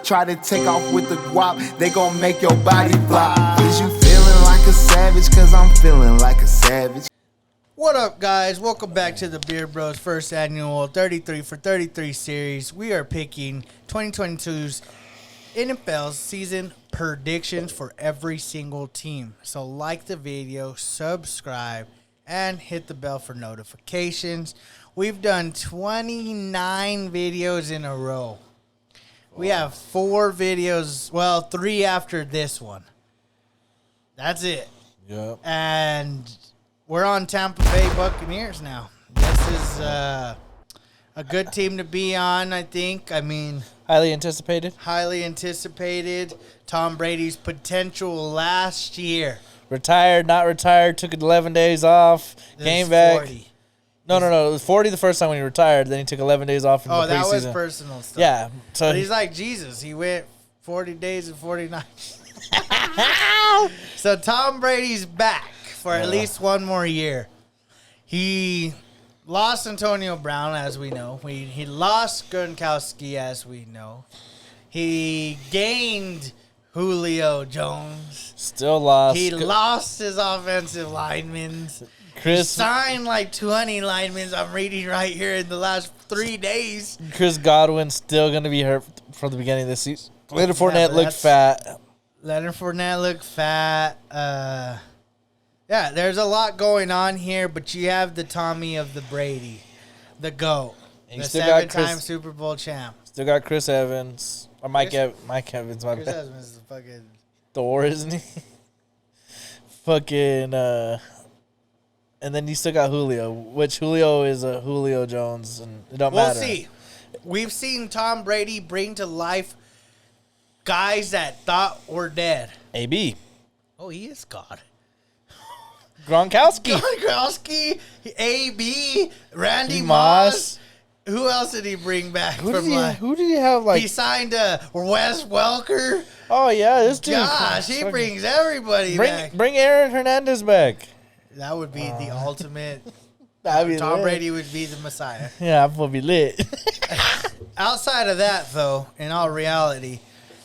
try to take off with the guap, they gon' make your body flop. Is you feeling like a savage? Cause I'm feeling like a savage. What up, guys? Welcome back to the Beard Bros first annual 33 for 33 series. We are picking 2022's NFL season predictions for every single team. So like the video, subscribe, and hit the bell for notifications. We've done 29 videos in a row. We have 4 videos, well, 3 after this one. That's it. Yep. And we're on Tampa Bay Buccaneers now. This is a good team to be on, I think. I mean, Highly anticipated. highly anticipated. Tom Brady's potential last year. Retired, not retired. Took 11 days off. This Came is back. 40. No. It was 40 the first time when he retired. Then he took 11 days off in Oh, the that was preseason. personal stuff. Yeah. So But he's like Jesus. He went 40 days and 40 nights. So Tom Brady's back for at least one more year. He lost Antonio Brown, as we know. He lost Gronkowski, as we know. He gained Julio Jones. still lost. He lost his offensive linemen. He Chris signed like 20 linemen. I'm reading right here in the last 3 days. Godwin's still going to be hurt from the beginning of this season. Leonard Fournette but looked fat. Leonard Fournette looked fat. Yeah, there's a lot going on here, but you have the Tommy of the Brady, the GOAT, And you the still got 7-time Chris- Super Bowl champ. Still got Chris Evans. Or Mike Evans, my Chris bad. Evans is fucking. Thor, isn't he? Fucking, and then you still got Julio, which Julio is a Julio Jones, and it don't We'll matter. see. We've seen Tom Brady bring to life guys that thought were dead. AB. Oh, he is God. Gronkowski. Gronkowski, AB, Randy Moss. Moss. Who else did he bring back Who from life? did he have, like... He signed Wes Welker. Oh, yeah, this dude. Gosh, he fucking- brings everybody back. Bring Aaron Hernandez back. That would be the ultimate. That'd be Tom lit. Brady would be the Messiah. Yeah, I'm going to be lit. Outside of that, though, in all reality,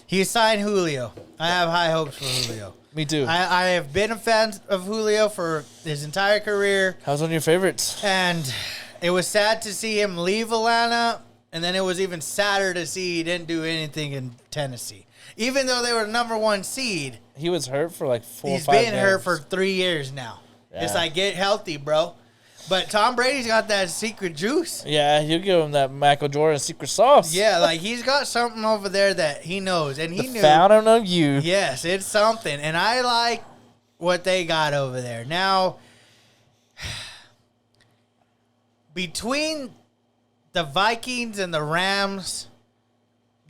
he signed Julio. I have high hopes for Julio. Me too. I have been a fan of Julio for his entire career, How's one of your favorites? and it was sad to see him leave Atlanta, and then it was even sadder to see he didn't do anything in Tennessee. Even though they were number 1 seed, He was hurt for like 4 or he's 5 been hurt games. for 3 years now. It's Yeah. like, get healthy, bro. But Tom Brady's got that secret juice. Yeah, you give him that Michael Jordan secret sauce. Yeah, like he's got something over there that he knows, and he The knew. fountain of youth. Yes, it's something, and I like what they got over there. Now, between the Vikings and the Rams,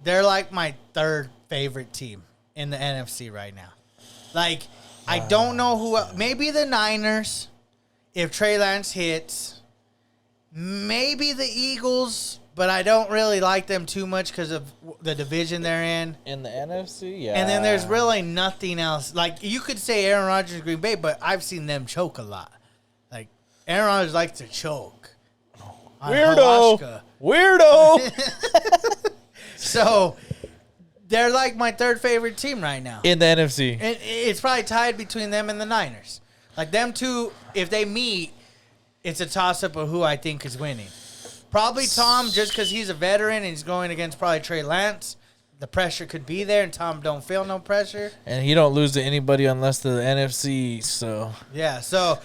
they're like my 3rd favorite team in the NFC right now. Like, I don't know who. Maybe the Niners, if Trey Lance hits. Maybe the Eagles, but I don't really like them too much because of the division they're in. In the NFC, yeah. And then there's really nothing else. Like, you could say Aaron Rodgers, Green Bay, but I've seen them choke a lot. Like, Aaron Rodgers likes to choke. on Weirdo. ayahuasca. Weirdo. So, they're like my 3rd favorite team right now. In the NFC. And it's probably tied between them and the Niners. Like, them two, if they meet, it's a toss-up of who I think is winning. Probably Tom, just because he's a veteran and he's going against probably Trey Lance. The pressure could be there, and Tom don't feel no pressure. And he don't lose to anybody unless the NFC, so. Yeah, so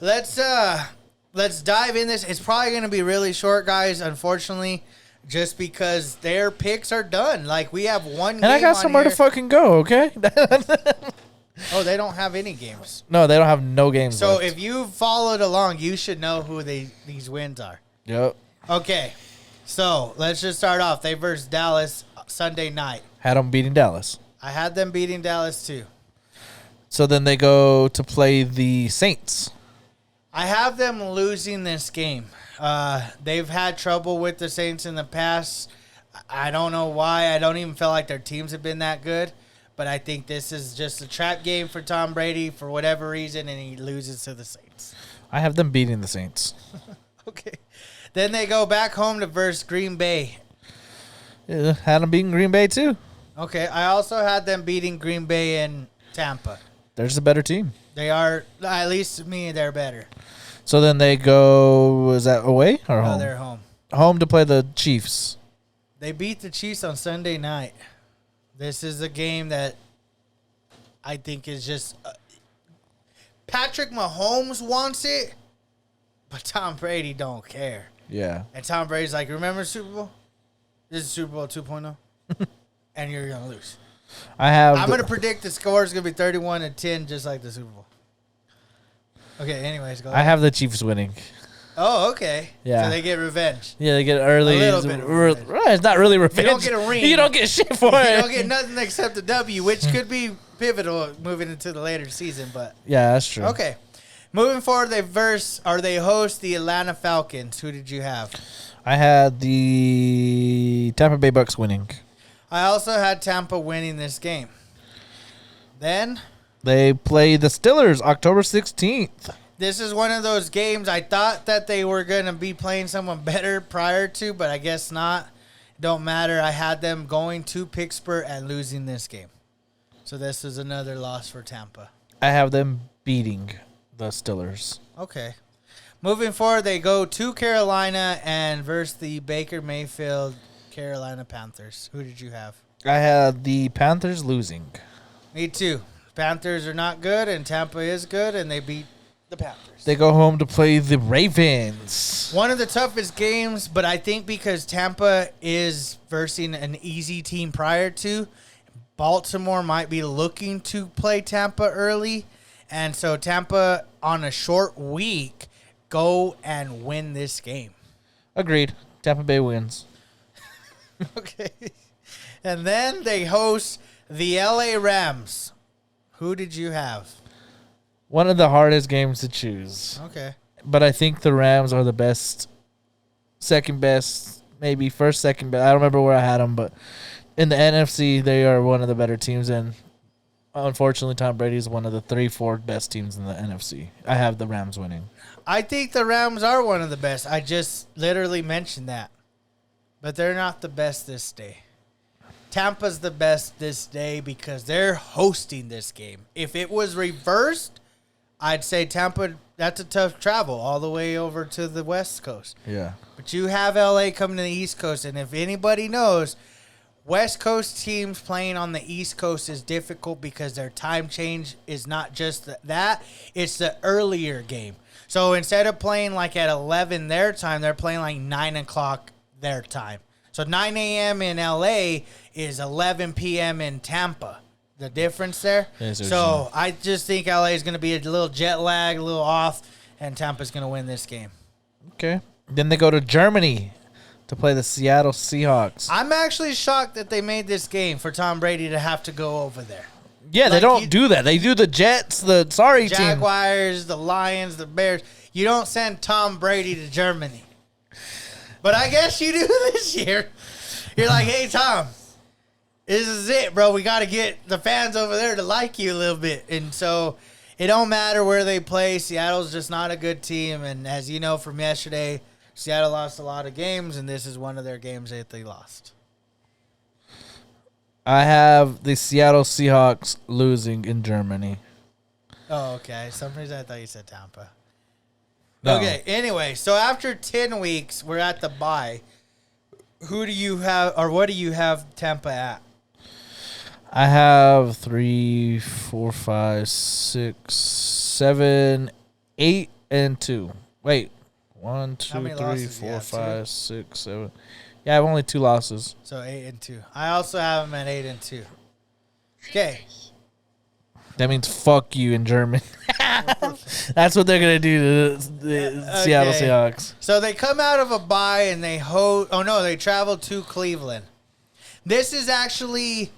let's dive in this. It's probably going to be really short, guys, unfortunately, just because their picks are done. Like, we have one game And I got on somewhere to here. fucking go, okay? Oh, they don't have any games. No, they don't have no games So left. if you followed along, you should know who these wins are. Yep. Okay, so let's just start off. They versus Dallas Sunday night. Had them beating Dallas. I had them beating Dallas too. So then they go to play the Saints. I have them losing this game. They've had trouble with the Saints in the past. I don't know why. I don't even feel like their teams have been that good. But I think this is just a trap game for Tom Brady for whatever reason, and he loses to the Saints. I have them beating the Saints. Okay. Then they go back home to versus Green Bay. Yeah, had them beating Green Bay too. Okay, I also had them beating Green Bay and Tampa. There's a better team. They are, at least to me, they're better. So then they go, is that away or No, home? they're home. Home to play the Chiefs. They beat the Chiefs on Sunday night. This is a game that I think is just... Patrick Mahomes wants it, but Tom Brady don't care. Yeah. And Tom Brady's like, remember Super Bowl? This is Super Bowl 2.0. And you're going to lose. I'm going to predict the score is going to be 31-10, just like the Super Bowl. Okay, anyways, go ahead. I have the Chiefs winning. Oh, okay. Yeah. So they get revenge. Yeah, they get early. A little bit of revenge. Right, it's not really revenge. You don't get a ring. You don't get shit for You it. don't get nothing except a W, which could be pivotal moving into the later season, but... Yeah, that's true. Okay. Moving forward, they host the Atlanta Falcons. Who did you have? I had the Tampa Bay Bucks winning. I also had Tampa winning this game. Then, They play the Steelers October 16th. this is one of those games I thought that they were going to be playing someone better prior to, but I guess not. Don't matter. I had them going to Pittsburgh and losing this game. So this is another loss for Tampa. I have them beating the Steelers. Okay. Moving forward, they go to Carolina and versus the Baker Mayfield Carolina Panthers. Who did you have? I had the Panthers losing. Me too. Panthers are not good, and Tampa is good, and they beat the Panthers. They go home to play the Ravens. One of the toughest games, but I think because Tampa is versing an easy team prior to, Baltimore might be looking to play Tampa early, and so Tampa on a short week go and win this game. Agreed. Tampa Bay wins. Okay. And then they host the LA Rams. Who did you have? One of the hardest games to choose. Okay. But I think the Rams are the best, second best, maybe first, second best. I don't remember where I had them, but in the NFC, they are one of the better teams. And unfortunately, Tom Brady is one of the 3-4 best teams in the NFC. I have the Rams winning. I think the Rams are one of the best. I just literally mentioned that. But they're not the best this day. Tampa's the best this day because they're hosting this game. If it was reversed, I'd say Tampa, that's a tough travel all the way over to the West Coast. Yeah. But you have LA coming to the East Coast, and if anybody knows, West Coast teams playing on the East Coast is difficult because their time change is not just that, it's the earlier game. So instead of playing like at 11 their time, they're playing like 9 o'clock their time. So 9 a.m. in LA is 11 p.m. in Tampa. The difference there. Yes, So I just think LA is going to be a little jet lag, a little off, and Tampa's going to win this game. Okay. Then they go to Germany to play the Seattle Seahawks. I'm actually shocked that they made this game for Tom Brady to have to go over there. Yeah, they Like don't do that. They do the Jets, the sorry team. Jaguars, the Lions, the Bears. You don't send Tom Brady to Germany. But I guess you do this year. You're like, hey, Tom, this is it, bro. We got to get the fans over there to like you a little bit. And so it don't matter where they play. Seattle's just not a good team. And as you know from yesterday, Seattle lost a lot of games, and this is one of their games that they lost. I have the Seattle Seahawks losing in Germany. Oh, okay. Some reason I thought you said Tampa. No. Okay, anyway, so after 10 weeks, we're at the bye. Who do you have, or what do you have Tampa at? I have 3, 4, 5, 6, 7, 8, and 2. Wait. 1, 2, many 3, losses you 4, have? 5, 6, 7. Yeah, I have only 2 losses. So 8-2. I also have them at 8-2. Okay. That means fuck you in German. That's what they're going to do to the Seattle Okay. Seahawks. So they come out of a bye and they they travel to Cleveland. This is actually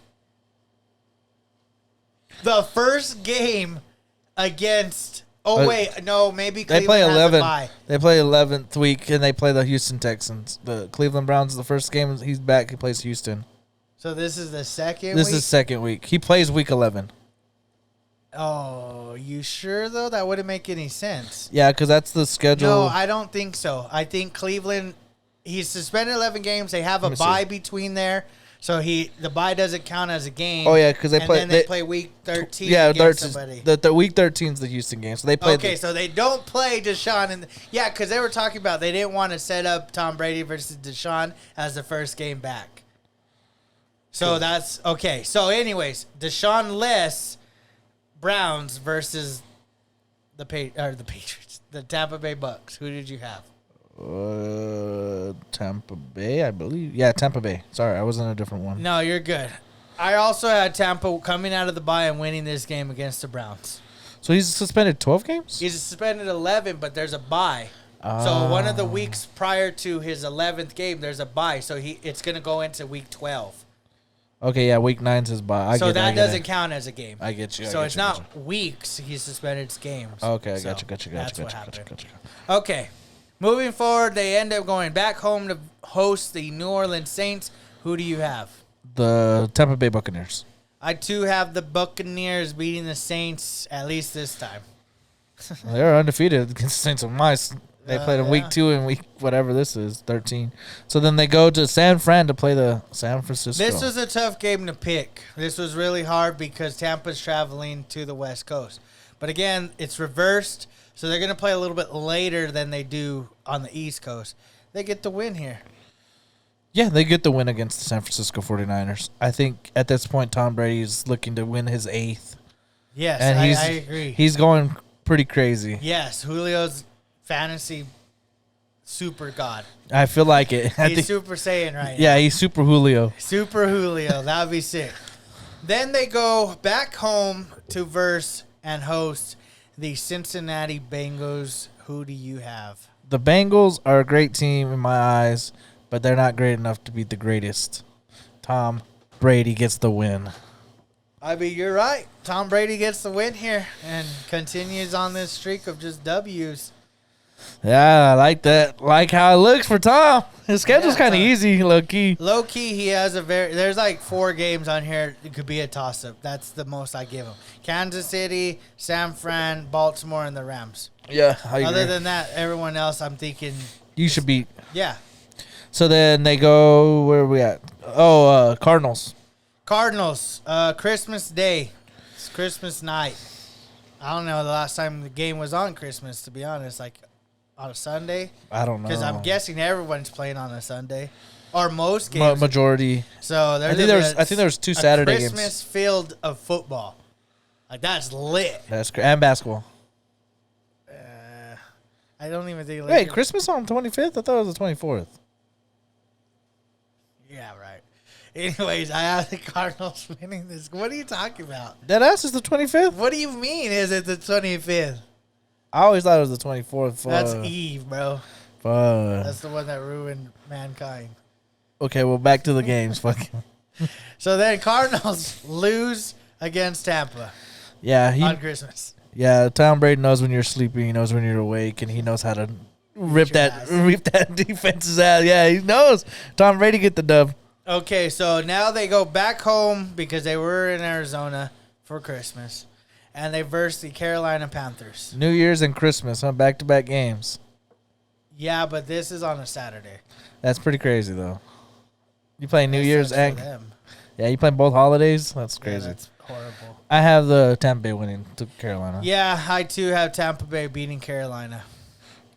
the first game against. Oh wait, no, maybe They Cleveland play has a 11. bye. They play 11th week, and they play the Houston Texans. The Cleveland Browns, the first game, he's back. He plays Houston. So this is the second This week? is second week. He plays week 11. Oh, you sure though? That wouldn't make any sense. Yeah, because that's the schedule. No, I don't think so. I think Cleveland, he's suspended 11 games. They have a Let me see. bye between there. So the bye doesn't count as a game. Oh yeah, because they play. Then they play week 13. Yeah, against somebody. the week 13 is the Houston game, so they play. Okay, so they don't play Deshaun, and yeah, because they were talking about they didn't want to set up Tom Brady versus Deshaun as the first game back. So that's okay. So, anyways, Deshaun-less Browns versus the Patriots, the Tampa Bay Bucks. Who did you have? Tampa Bay, I believe. Yeah, Tampa Bay. Sorry, I was in a different one. No, you're good. I also had Tampa coming out of the bye and winning this game against the Browns. So he's suspended 12 games? He's suspended 11, but there's a bye. So one of the weeks prior to his 11th game, there's a bye. So it's going to go into week 12. Okay, yeah, week 9's his bye. So that doesn't count as a game. I get you. So it's not weeks. He's suspended games. Okay, I So got you. That's what happened. Okay. Moving forward, they end up going back home to host the New Orleans Saints. Who do you have? The Tampa Bay Buccaneers. I, too, have the Buccaneers beating the Saints, at least this time. They were undefeated against the Saints of Mice. They played in week 2 and week whatever this is, 13. So then they go to San Fran to play the San Francisco. This was a tough game to pick. This was really hard because Tampa's traveling to the West Coast. But again, it's reversed, so they're going to play a little bit later than they do on the East Coast. They get the win here. Yeah, they get the win against the San Francisco 49ers. I think at this point, Tom Brady is looking to win his 8th. Yes, And I agree. He's going pretty crazy. Yes, Julio's fantasy super god. I feel like it. He's Super Saiyan right now. Yeah, he's Super Julio. Super Julio. That would be sick. Then they go back home to verse and host the Cincinnati Bengals. Who do you have? The Bengals are a great team in my eyes, but they're not great enough to beat the greatest. Tom Brady gets the win. I mean, you're right. Tom Brady gets the win here and continues on this streak of just W's. Yeah, I like that. Like how it looks for Tom. His schedule's Yeah, kind of Tom. easy, low key. Low key, he has there's like 4 games on here. It could be a toss up. That's the most I give him. Kansas City, San Fran, Baltimore, and the Rams. Yeah, I agree. Other than that, everyone else, I'm thinking, You should beat. yeah. So then they go, where are we at? Oh, Cardinals. Cardinals, Christmas Day. It's Christmas night. I don't know the last time the game was on Christmas, to be honest. Like on a Sunday? I don't know. Because I'm guessing everyone's playing on a Sunday. Or most games. Majority. So I think there was 2 Saturday games. Christmas field of football. Like, that's lit. That's great. And basketball. I don't even think... Wait, Christmas on the 25th? I thought it was the 24th. Yeah, right. Anyways, I have the Cardinals winning this. What are you talking about? That ass is the 25th? What do you mean is it the 25th? I always thought it was the 24th. That's Eve, bro. Fuck. That's the one that ruined mankind. Okay, well, back to the games. Fuck. So then Cardinals lose against Tampa Yeah, on Christmas. Yeah, Tom Brady knows when you're sleeping. He knows when you're awake, and he knows how to rip that defense's ass. Yeah, he knows. Tom Brady get the dub. Okay, so now they go back home because they were in Arizona for Christmas, and they verse the Carolina Panthers. New Year's and Christmas, huh? Back-to-back games. Yeah, but this is on a Saturday. That's pretty crazy, though. You play New That Year's sucks for and them. yeah, you play both holidays. That's Yeah, crazy. that's horrible. I have the Tampa Bay winning to Carolina. Yeah, I too have Tampa Bay beating Carolina.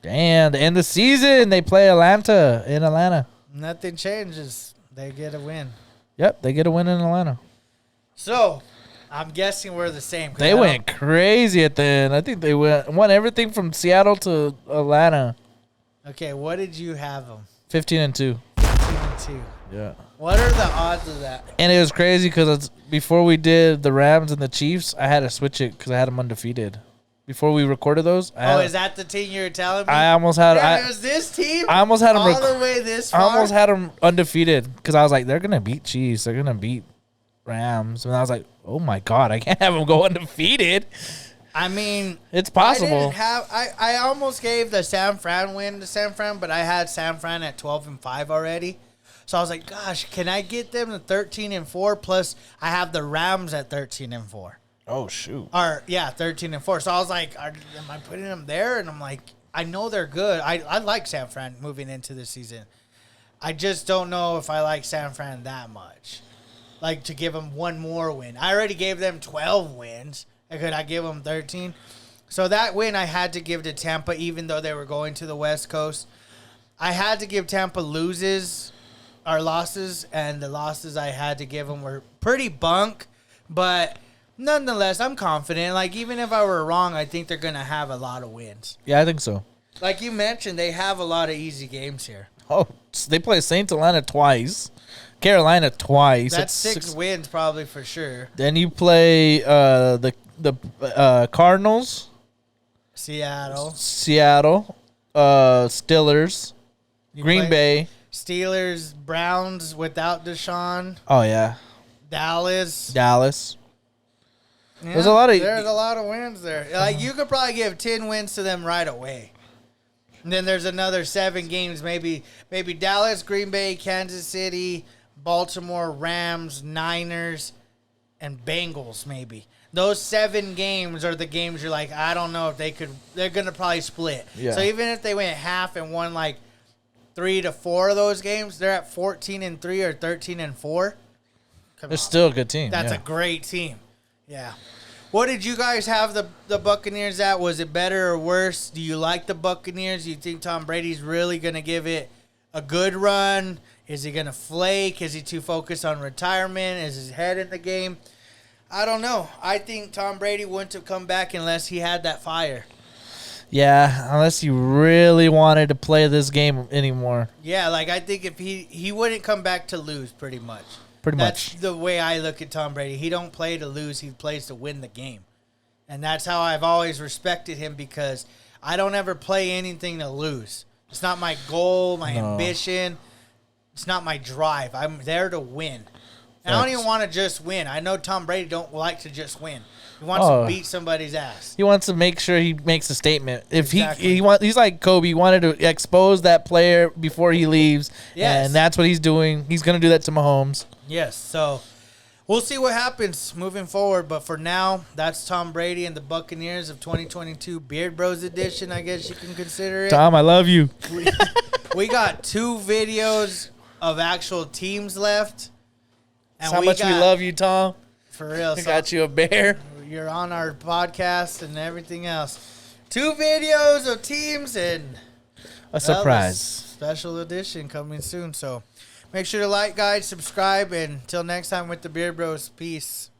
And to end the season, they play Atlanta in Atlanta. Nothing changes. They get a win. Yep, they get a win in Atlanta. So, I'm guessing we're the same. 'cause They went crazy at the end. I think they won everything from Seattle to Atlanta. Okay, what did you have them? 15-2. 15-2. Yeah. What are the odds of that? And it was crazy because before we did the Rams and the Chiefs, I had to switch it because I had them undefeated. Before we recorded those, Is that the team you were telling me? I almost had. Yeah, it was this team. I almost had them. all the way this far. I almost had them undefeated because I was like, they're gonna beat Chiefs, they're gonna beat Rams, and I was like, oh my god, I can't have them go undefeated. I mean, It's possible. I didn't have. I almost gave the San Fran win to San Fran, but I had San Fran at 12-5 already. So I was like, gosh, can I get them to 13-4? Plus, I have the Rams at 13-4. Oh shoot. Or yeah, 13-4. So I was like, am I putting them there? And I'm like, I know they're good. I like San Fran moving into the season. I just don't know if I like San Fran that much. Like, to give them one more win. I already gave them 12 wins. Could I give them 13? So that win I had to give to Tampa, even though they were going to the West Coast. I had to give Tampa losses, and the losses I had to give them were pretty bunk. But nonetheless, I'm confident. Like, even if I were wrong, I think they're going to have a lot of wins. Yeah, I think so. Like you mentioned, they have a lot of easy games here. Oh, they play St. Atlanta twice, Carolina twice. That's six wins probably for sure. Then you play the Cardinals, Seattle, Steelers, Green Bay. Steelers, Browns without Deshaun. Oh yeah, Dallas. Yeah, there's a lot of wins there. Like, you could probably give 10 wins to them right away. And then there's another 7 games, maybe Dallas, Green Bay, Kansas City, Baltimore, Rams, Niners, and Bengals maybe. Those 7 games are the games you're like, I don't know if they're going to probably split. Yeah. So even if they went half and won like 3 to 4 of those games, they're at 14-3 or 13-4. They're still a good team. That's a great team. Yeah. What did you guys have the Buccaneers at? Was it better or worse? Do you like the Buccaneers? Do you think Tom Brady's really going to give it a good run? Is he going to flake? Is he too focused on retirement? Is his head in the game? I don't know. I think Tom Brady wouldn't have come back unless he had that fire. Yeah, unless he really wanted to play this game anymore. Yeah, like I think if he wouldn't come back to lose pretty much. That's the way I look at Tom Brady. He don't play to lose. He plays to win the game. And that's how I've always respected him, because I don't ever play anything to lose. It's not my goal, my ambition. It's not my drive. I'm there to win. And I don't even want to just win. I know Tom Brady don't like to just win. He wants to beat somebody's ass. He wants to make sure he makes a statement. If Exactly. he's like Kobe. He wanted to expose that player before he leaves. Yes. And that's what he's doing. He's going to do that to Mahomes. Yes, so we'll see what happens moving forward. But for now, that's Tom Brady and the Buccaneers of 2022 Beard Bros edition, I guess you can consider it. Tom, I love you. We got 2 videos of actual teams left. That's how much we love you, Tom. For real. I got you a bear. You're on our podcast and everything else. 2 videos of teams and A surprise. Special edition coming soon. So make sure to like, guys, subscribe, and until next time with the Beard Bros. Peace.